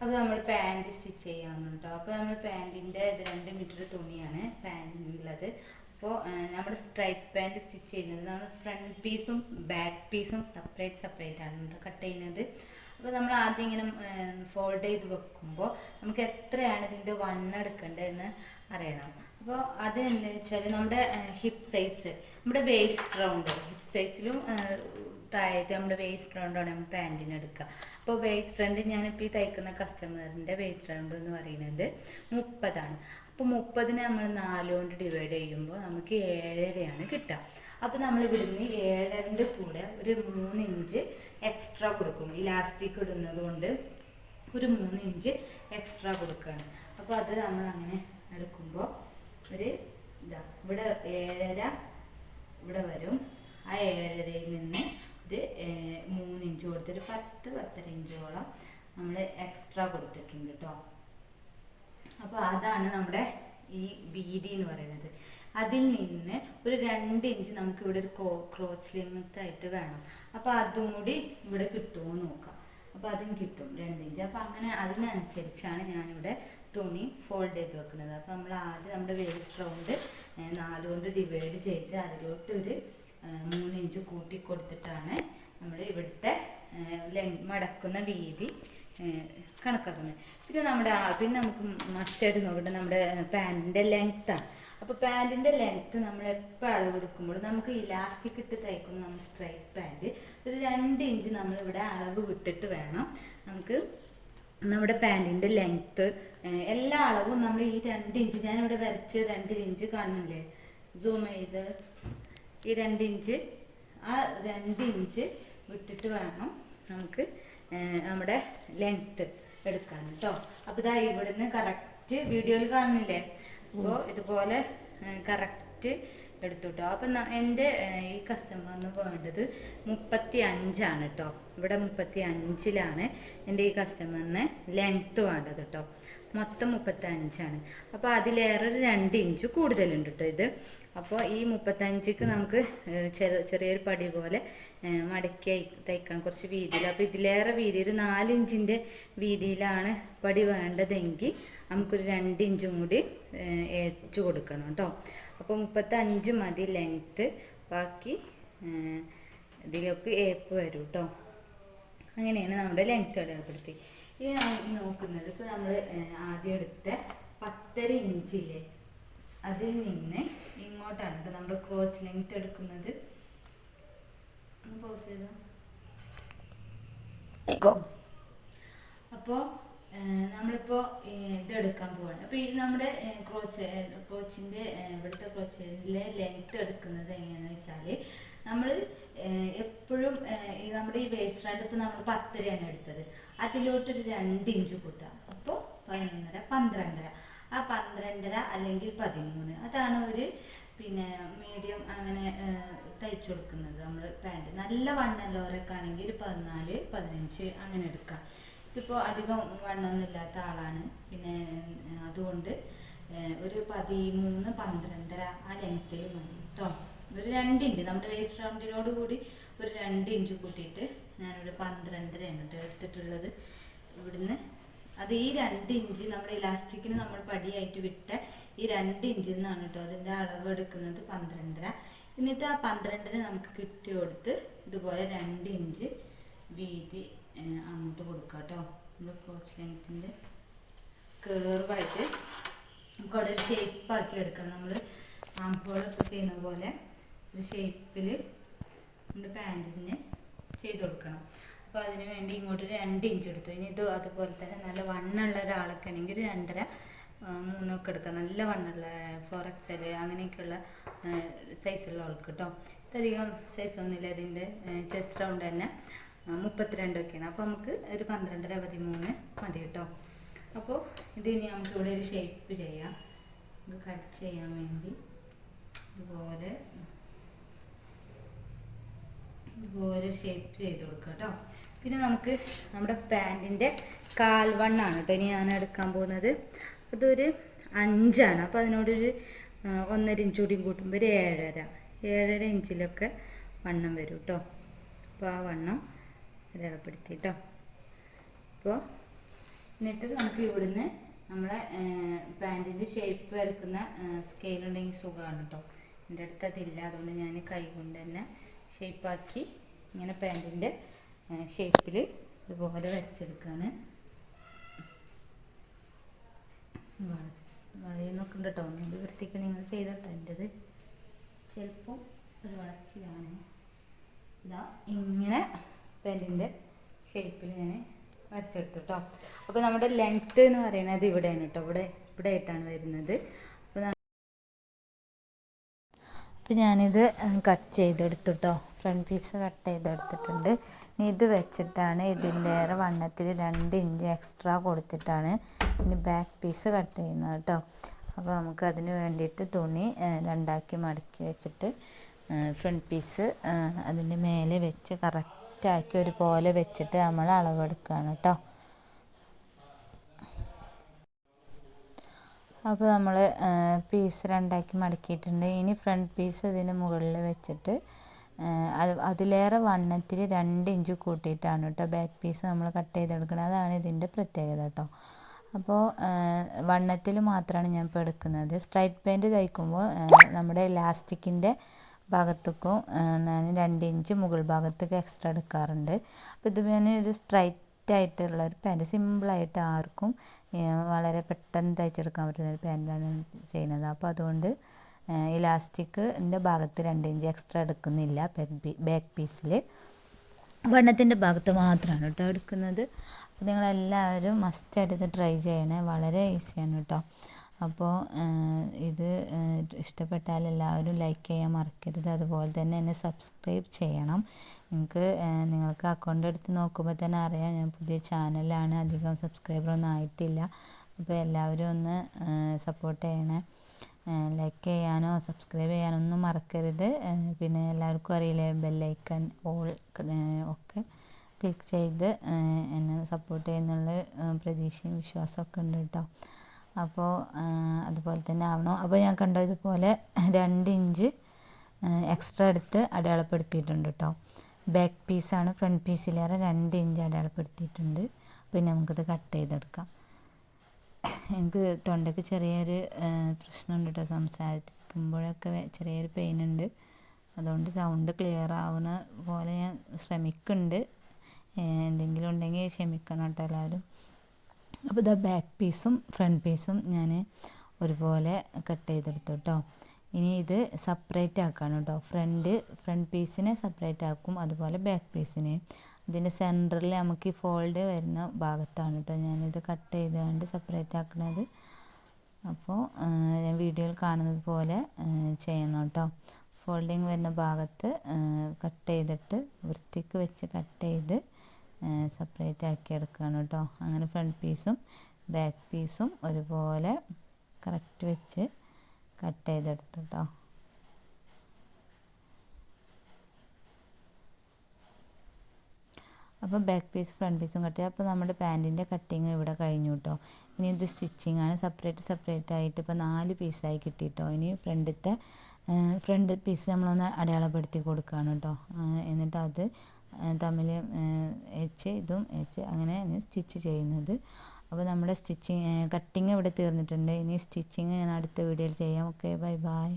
അപ്പോൾ നമ്മൾ pant stitch ചെയ്യാമെന്നുണ്ടോ. അപ്പോൾ നമ്മൾ പാൻറ്റിൻ്റെ 2 മീറ്റർ തുണിയാണ് പാൻറ്റിനുള്ളത്. അപ്പോൾ നമ്മൾ സ്ട്രൈപ്പ് പാൻറ് സ്റ്റിച്ച് ചെയ്യുന്നത് നമ്മൾ ഫ്രണ്ട് പീസും ബാക്ക് പീസും സെപ്പറേറ്റ് ആണ് കട്ട് ചെയ്യുന്നത്. അപ്പോൾ നമ്മൾ ആദ്യം ഇങ്ങനെ ഫോൾഡ് ചെയ്ത് വെക്കുമ്പോൾ നമുക്ക് എത്രയാണ് ഇതിൻ്റെ വണ്ണം എടുക്കേണ്ടതെന്ന് അറിയണം. അപ്പോൾ അത് എന്താണെന്ന് വെച്ചാൽ നമ്മുടെ ഹിപ്പ് സൈസ്, നമ്മുടെ വേസ്റ്റ് റൗണ്ട്, ഹിപ്പ് സൈസിലും താഴത്തെ നമ്മുടെ വേസ്റ്റ് റൗണ്ടാണ് നമ്മൾ പാൻറ്റിന് എടുക്കുക. അപ്പോൾ വേസ്റ്റ് റൗണ്ട് ഞാനിപ്പോൾ ഈ തയ്ക്കുന്ന കസ്റ്റമറിൻ്റെ വേസ്റ്റ് റൗണ്ട് എന്ന് പറയുന്നത് 30ആണ്. അപ്പോൾ 30നെ നമ്മൾ 4 കൊണ്ട് ഡിവൈഡ് ചെയ്യുമ്പോൾ നമുക്ക് 7.5 കിട്ടുക. അപ്പോൾ നമ്മൾ ഇവിടുന്ന് 7ൻ്റെ കൂടെ ഒരു 3 ഇഞ്ച് എക്സ്ട്രാ കൊടുക്കും. ഇലാസ്റ്റിക് ഇടുന്നത് കൊണ്ട് ഒരു 3 ഇഞ്ച് എക്സ്ട്രാ കൊടുക്കുകയാണ്. അപ്പോൾ അത് നമ്മൾ അങ്ങനെ എടുക്കുമ്പോൾ ഒരു ഇവിടെ 7.5 ഇവിടെ വരും. ആ 7.5യിൽ നിന്ന് ഒരു 3 ഇഞ്ച് കൊടുത്തിട്ട് 10-10.5 ഇഞ്ചോളം നമ്മൾ എക്സ്ട്രാ കൊടുത്തിട്ടുണ്ട് കേട്ടോ. അപ്പോൾ അതാണ് നമ്മുടെ ഈ വീതി എന്ന് പറയുന്നത്. അതിൽ നിന്ന് ഒരു 2 ഇഞ്ച് നമുക്ക് ഇവിടെ ഒരു ക്രോച്ച് ലെങ്ത് ആയിട്ട് വേണം. അപ്പോൾ അതും കൂടി ഇവിടെ കിട്ടുമോ നോക്കാം. അപ്പോൾ അതും കിട്ടും 2 ഇഞ്ച്. അപ്പോൾ അങ്ങനെ അതിനനുസരിച്ചാണ് ഞാനിവിടെ തുണി ഫോൾഡ് ചെയ്ത് വെക്കുന്നത്. അപ്പോൾ നമ്മൾ ആദ്യം നമ്മുടെ വേസ്റ്റ് റൗണ്ട് 4 കൊണ്ട് ഡിവൈഡ് ചെയ്ത് അതിലോട്ട് ഒരു 3 ഇഞ്ച് കൂട്ടി കൊടുത്തിട്ടാണ് നമ്മൾ ഇവിടുത്തെ മടക്കുന്ന വീതി കണക്കാക്കുന്നത്. പിന്നെ നമുക്ക് മസ്റ്റായിട്ട് നോക്കേണ്ടത് നമ്മുടെ പാൻറ്റിൻ്റെ ലെങ്ത്താണ്. അപ്പോൾ പാൻറ്റിൻ്റെ ലെങ്ത്ത് നമ്മൾ എപ്പോൾ അളവെടുക്കുമ്പോൾ നമുക്ക് ഇലാസ്റ്റിക് ഇട്ട് തയ്ക്കുന്ന നമ്മൾ സ്ട്രൈറ്റ് പാൻറ്റ് ഒരു 2 ഇഞ്ച് നമ്മളിവിടെ അളവ് വിട്ടിട്ട് വേണം നമുക്ക് നമ്മുടെ പാൻറ്റിൻ്റെ ലെങ്ത്ത് എല്ലാ അളവും നമ്മൾ ഈ 2 ഇഞ്ച് ഞാനിവിടെ വരച്ച് 2 ഇഞ്ച് കാണുന്നില്ലേ, സൂം ചെയ്ത് ഈ 2 ഇഞ്ച് ആ 2 ഇഞ്ച് വിട്ടിട്ട് വേണം നമുക്ക് നമ്മുടെ ലെങ്ത്ത് എടുക്കാൻ കേട്ടോ. അപ്പോൾ ഇതാ ഇവിടുന്ന് കറക്റ്റ് വീഡിയോയിൽ കാണുന്നില്ലേ, അപ്പോൾ ഇതുപോലെ കറക്റ്റ് എടുത്തു കേട്ടോ. അപ്പം എൻ്റെ ഈ കസ്റ്റമറിന് വേണ്ടത് 35 കേട്ടോ. ഇവിടെ 35ലാണ് എൻ്റെ ഈ കസ്റ്റമറിന് ലെങ്ത്ത് വേണ്ടത് കേട്ടോ. മൊത്തം 35. അപ്പോൾ അതിലേറെ ഒരു 2 ഇഞ്ച് കൂടുതലുണ്ട് കേട്ടോ ഇത്. അപ്പോൾ ഈ 35ക്ക് നമുക്ക് ചെറിയൊരു പടി പോലെ മടക്കി തയ്ക്കാൻ കുറച്ച് വീതിയിൽ. അപ്പോൾ ഇതിലേറെ വീതി ഒരു 4 ഇഞ്ചിൻ്റെ വീതിയിലാണ് പടി വേണ്ടതെങ്കിൽ നമുക്കൊരു 2 ഇഞ്ചും കൂടി ഏറ്റ് കൊടുക്കണം കേട്ടോ. അപ്പോൾ 35 മതി ലെങ്ത്ത്. ബാക്കി ഇതിലേക്ക് ഏപ്പ് വരും കേട്ടോ. അങ്ങനെയാണ് നമ്മുടെ ലെങ്ത്ത് അടയാളപ്പെടുത്തി. ഇനി നോക്കുന്നത് ഇപ്പോൾ നമ്മൾ ആദ്യം എടുത്ത 10.5 ഇഞ്ചില്ലേ അതിൽ നിന്ന് ഇങ്ങോട്ടാണ് കേട്ടോ നമ്മൾ ക്രോച്ച് ലെങ്ത്ത് എടുക്കുന്നത്. ഒന്ന് പോസ് ചെയ്തോ. അപ്പോൾ നമ്മളിപ്പോൾ ഇതെടുക്കാൻ പോവാണ്. അപ്പോൾ ഈ നമ്മുടെ ക്രോച്ചിൻ്റെ ഇവിടുത്തെ ക്രോച്ചിലെ ലെങ്ത്ത് എടുക്കുന്നത് എങ്ങനെയാണെന്ന് വെച്ചാൽ നമ്മൾ എപ്പോഴും നമ്മുടെ ഈ വേസ്റ്റ് റൗണ്ട് ഇപ്പോൾ നമ്മൾ 10.5 എടുത്തത്, അതിലോട്ടൊരു 2 ഇഞ്ച് കൂട്ടുക. അപ്പോൾ 11.5 12.5 ആ 12.5 അല്ലെങ്കിൽ 13 അതാണ് ഒരു മീഡിയം അങ്ങനെ തയ്ച്ചു കൊടുക്കുന്നത് നമ്മൾ പാൻറ്റ്. നല്ല വണ്ണമുള്ളവരൊക്കെ ആണെങ്കിൽ ഒരു 14 15 അങ്ങനെ എടുക്കാം. ഇതിപ്പോൾ അധികം വണ്ണമൊന്നും ഇല്ലാത്ത ആളാണ്, അതുകൊണ്ട് ഒരു 13 12.5 ആ ലെങ്ത്തിൽ മതി കേട്ടോ. ഒരു 2 ഇഞ്ച് നമ്മുടെ വേസ്റ്റ് റൗണ്ടിനോട് കൂടി ഒരു 2 ഇഞ്ച് കൂട്ടിയിട്ട് ഞാനൊരു 12.5 എടുത്തിട്ടുള്ളത് ഇവിടുന്ന്. അത് ഈ 2 ഇഞ്ച് നമ്മുടെ ഇലാസ്റ്റിക്കിന് നമ്മൾ പടിയായിട്ട് വിട്ട ഈ 2 ഇഞ്ചിൽ നിന്നാണ് കേട്ടോ അതിൻ്റെ അളവ് എടുക്കുന്നത് 12.5. എന്നിട്ട് ആ 12 നമുക്ക് കിട്ടി കൊടുത്ത് ഇതുപോലെ 2 ഇഞ്ച് വീതി അങ്ങോട്ട് കൊടുക്കുക കേട്ടോ. നമ്മുടെ ക്രോച്ച് ലെങ്ത്തിൻ്റെ കേർവായിട്ട് നമുക്ക് അവിടെ ഒരു ഷേപ്പാക്കി എടുക്കണം. നമ്മൾ ആംഹോളൊക്കെ ചെയ്യുന്ന പോലെ ഒരു ഷേപ്പിൽ നമ്മുടെ പാൻറ്റിന് ചെയ്ത് കൊടുക്കണം. അപ്പോൾ അതിന് വേണ്ടി ഇങ്ങോട്ട് 2 ഇഞ്ച് എടുത്തു. ഇനി ഇത് അതുപോലെ തന്നെ നല്ല വണ്ണമുള്ള ഒരാളൊക്കെ ആണെങ്കിൽ 2.5 3 എടുക്കാം. നല്ല വണ്ണമുള്ള 4XL അങ്ങനെയൊക്കെയുള്ള സൈസുള്ള ആൾക്ക് കേട്ടോ. ഇതധികം സൈസൊന്നുമില്ല. ഇതിൻ്റെ ചെസ്റ്റ് റൗണ്ട് തന്നെ 32 ഒക്കെയാണ്. അപ്പോൾ നമുക്ക് ഒരു 12.5 13 മതി കേട്ടോ. അപ്പോൾ ഇതിനി നമുക്ക് ഇവിടെ ഒരു ഷേപ്പ് ചെയ്യാം. ഇത് കട്ട് ചെയ്യാൻ വേണ്ടി ഇതുപോലെ ഷേപ്പ് ചെയ്ത് കൊടുക്കുക കേട്ടോ. പിന്നെ നമുക്ക് നമ്മുടെ പാൻറ്റിൻ്റെ കാൽവണ്ണാണ് കേട്ടോ ഇനി ഞാൻ എടുക്കാൻ പോകുന്നത്. അതൊരു 5. അപ്പോൾ അതിനോടൊരു 1.5 ഇഞ്ച് കൂടിയും കൂട്ടുമ്പോൾ ഒരു 7.5 ഇഞ്ചിലൊക്കെ വണ്ണം വരും കേട്ടോ. അപ്പോൾ ആ വണ്ണം അടയാളപ്പെടുത്തി കേട്ടോ. അപ്പോൾ എന്നിട്ട് നമുക്ക് ഇവിടുന്ന് നമ്മളെ പാൻറ്റിൻ്റെ ഷേപ്പ് വരക്കുന്ന സ്കെയിലുണ്ടെങ്കിൽ സുഖമാണ് കേട്ടോ. എൻ്റെ അടുത്ത് അതില്ല, അതുകൊണ്ട് ഞാൻ കൈ കൊണ്ട് തന്നെ ഷേപ്പാക്കി ഇങ്ങനെ പാൻറ്റിൻ്റെ ഷേപ്പിൽ ഇതുപോലെ വരച്ചെടുക്കുകയാണ്. വളയുന്നൊക്കെ ഉണ്ട് കേട്ടോ, ഒന്നുകൂടി വൃത്തിക്ക് നിങ്ങൾ ചെയ്തോട്ടോ. എൻ്റെത് ചിലപ്പോൾ ഒരു വളച്ചിലാണ്. ഇതാ ഇങ്ങനെ പാൻറ്റിൻ്റെ ഷേപ്പിൽ ഞാൻ വരച്ചെടുത്തു കേട്ടോ. അപ്പോൾ നമ്മുടെ ലെങ്ത്ത് എന്ന് പറയുന്നത് ഇവിടെയാണ് കേട്ടോ, ഇവിടെ ആയിട്ടാണ് വരുന്നത്. അപ്പോൾ ഞാനിത് കട്ട് ചെയ്തെടുത്തു കേട്ടോ, ഫ്രണ്ട് പീസ് കട്ട് ചെയ്തെടുത്തിട്ടുണ്ട്. ഇനി ഇത് വെച്ചിട്ടാണ് ഇതിലേറെ വണ്ണത്തിൽ 2 ഇഞ്ച് എക്സ്ട്രാ കൊടുത്തിട്ടാണ് ഇനി ബാക്ക് പീസ് കട്ട് ചെയ്യുന്നത് കേട്ടോ. അപ്പോൾ നമുക്ക് അതിന് വേണ്ടിയിട്ട് തുണി 2ആക്കി മടക്കി വെച്ചിട്ട് ഫ്രണ്ട് പീസ് അതിൻ്റെ മേലെ വെച്ച് കറക്റ്റാക്കി ഒരുപോലെ വെച്ചിട്ട് നമ്മൾ അളവെടുക്കുകയാണ് കേട്ടോ. അപ്പോൾ നമ്മൾ പീസ് 2ആക്കി മടക്കിയിട്ടുണ്ട്. ഇനി ഫ്രണ്ട് പീസ് ഇതിന് മുകളിൽ വെച്ചിട്ട് അതിലേറെ വണ്ണത്തിൽ 2 ഇഞ്ച് കൂട്ടിയിട്ടാണ് കേട്ടോ ബാക്ക് പീസ് നമ്മൾ കട്ട് ചെയ്തെടുക്കുന്നത്. അതാണ് ഇതിൻ്റെ പ്രത്യേകത കേട്ടോ. അപ്പോൾ വണ്ണത്തിൽ മാത്രമാണ് ഞാൻ ഇപ്പോൾ എടുക്കുന്നത്. സ്ട്രൈറ്റ് പാൻറ്റ് തയ്ക്കുമ്പോൾ നമ്മുടെ ഇലാസ്റ്റിക്കിൻ്റെ ഭാഗത്തേക്കും ഞാൻ 2 ഇഞ്ച് മുകൾ ഭാഗത്തേക്ക് എക്സ്ട്രാ എടുക്കാറുണ്ട്. അപ്പോൾ ഇത് ഞാൻ ഒരു സ്ട്രൈറ്റ് ആയിട്ടുള്ള ഒരു പാൻറ്റ്, സിമ്പിളായിട്ട് ആർക്കും വളരെ പെട്ടെന്ന് തയ്ച്ചെടുക്കാൻ പറ്റുന്ന ഒരു പാൻറ്റാണ് ചെയ്യുന്നത്. അപ്പോൾ അതുകൊണ്ട് ഇലാസ്റ്റിക്കിൻ്റെ ഭാഗത്ത് 2 ഇഞ്ച് എക്സ്ട്രാ എടുക്കുന്നില്ല. ബാക്ക് പീസിൽ വണ്ണത്തിൻ്റെ ഭാഗത്ത് മാത്രമാണ് കേട്ടോ എടുക്കുന്നത്. അപ്പോൾ നിങ്ങളെല്ലാവരും മസ്റ്റായിട്ട് ഇത് ട്രൈ ചെയ്യണേ, വളരെ ഈസിയാണ് കേട്ടോ. അപ്പോൾ ഇത് ഇഷ്ടപ്പെട്ടാൽ എല്ലാവരും ലൈക്ക് ചെയ്യാൻ മറക്കരുത്. അതുപോലെ തന്നെ എന്നെ സബ്സ്ക്രൈബ് ചെയ്യണം. നിങ്ങൾക്ക് അക്കൗണ്ട് എടുത്ത് നോക്കുമ്പോൾ തന്നെ അറിയാം, ഞാൻ പുതിയ ചാനലാണ്, അധികം സബ്സ്ക്രൈബറൊന്നും ആയിട്ടില്ല. അപ്പോൾ എല്ലാവരും ഒന്ന് സപ്പോർട്ട് ചെയ്യണേ. ലൈക്ക് ചെയ്യാനോ സബ്സ്ക്രൈബ് ചെയ്യാനോ ഒന്നും മറക്കരുത്. പിന്നെ എല്ലാവർക്കും അറിയില്ലേ, ബെല്ലൈക്കൺ ഓൾ ഒക്കെ ക്ലിക്ക് ചെയ്ത് എന്നെ സപ്പോർട്ട് ചെയ്യുന്നുള്ള പ്രതീക്ഷയും വിശ്വാസമൊക്കെ ഉണ്ട് കേട്ടോ. അപ്പോൾ അതുപോലെ തന്നെ ആവണം. അപ്പോൾ ഞാൻ കണ്ടതുപോലെ 2 ഇഞ്ച് എക്സ്ട്രാ എടുത്ത് അടയാളപ്പെടുത്തിയിട്ടുണ്ട് കേട്ടോ. ബാക്ക് പീസാണ്, ഫ്രണ്ട് പീസിലേറെ 2 ഇഞ്ച് അടയാളപ്പെടുത്തിയിട്ടുണ്ട്. പിന്നെ നമുക്കിത് കട്ട് ചെയ്തെടുക്കാം. എനിക്ക് തൊണ്ടയ്ക്ക് ചെറിയൊരു പ്രശ്നമുണ്ട് കേട്ടോ, സംസാരിക്കുമ്പോഴൊക്കെ ചെറിയൊരു പെയിൻ ഉണ്ട്. അതുകൊണ്ട് സൗണ്ട് ക്ലിയർ ആവുന്ന പോലെ ഞാൻ ശ്രമിക്കുന്നുണ്ട്. എന്തെങ്കിലും ഉണ്ടെങ്കിൽ ക്ഷമിക്കണം കേട്ടോ എല്ലാവരും. അപ്പോൾ ഇതാ ബാക്ക് പീസും ഫ്രണ്ട് പീസും ഞാൻ ഒരുപോലെ കട്ട് ചെയ്തെടുത്തു കേട്ടോ. ഇനി ഇത് സെപ്പറേറ്റ് ആക്കാണ് കേട്ടോ. ഫ്രണ്ട് പീസിനെ സെപ്പറേറ്റ് ആക്കും, അതുപോലെ ബാക്ക് പീസിനെ. ഇതിൻ്റെ സെൻറ്ററിൽ നമുക്ക് ഈ ഫോൾഡ് വരുന്ന ഭാഗത്താണ് കേട്ടോ ഞാനിത് കട്ട് ചെയ്തുകൊണ്ട് സെപ്പറേറ്റ് ആക്കുന്നത്. അപ്പോൾ ഞാൻ വീഡിയോയിൽ കാണുന്നത് പോലെ ചെയ്യണം കേട്ടോ. ഫോൾഡിങ് വരുന്ന ഭാഗത്ത് കട്ട് ചെയ്തിട്ട് വൃത്തിക്ക് വെച്ച് കട്ട് ചെയ്ത് സെപ്പറേറ്റ് ആക്കി എടുക്കുകയാണ് കേട്ടോ. അങ്ങനെ ഫ്രണ്ട് പീസും ബാക്ക് പീസും ഒരുപോലെ കറക്റ്റ് വെച്ച് കട്ട് ചെയ്തെടുത്തു കേട്ടോ. അപ്പോൾ ബാക്ക് പീസ് ഫ്രണ്ട് പീസും കട്ട് ചെയ്യുക. അപ്പോൾ നമ്മുടെ പാൻറ്റിൻ്റെ കട്ടിങ് ഇവിടെ കഴിഞ്ഞു കേട്ടോ. ഇനി ഇത് സ്റ്റിച്ചിങ് ആണ്. സെപ്പറേറ്റ് ആയിട്ട് ഇപ്പോൾ 4 പീസായി കിട്ടി കേട്ടോ. ഇനി ഫ്രണ്ട് പീസ് നമ്മളൊന്ന് അടയാളപ്പെടുത്തി കൊടുക്കുകയാണ് കേട്ടോ. എന്നിട്ട് അത് തമ്മിൽ ഇതും അങ്ങനെ സ്റ്റിച്ച് ചെയ്യുന്നത്. അപ്പോൾ നമ്മുടെ കട്ടിങ് ഇവിടെ തീർന്നിട്ടുണ്ട്. ഇനി സ്റ്റിച്ചിങ് ഞാൻ അടുത്ത വീഡിയോയിൽ ചെയ്യാം. Okay, bye bye.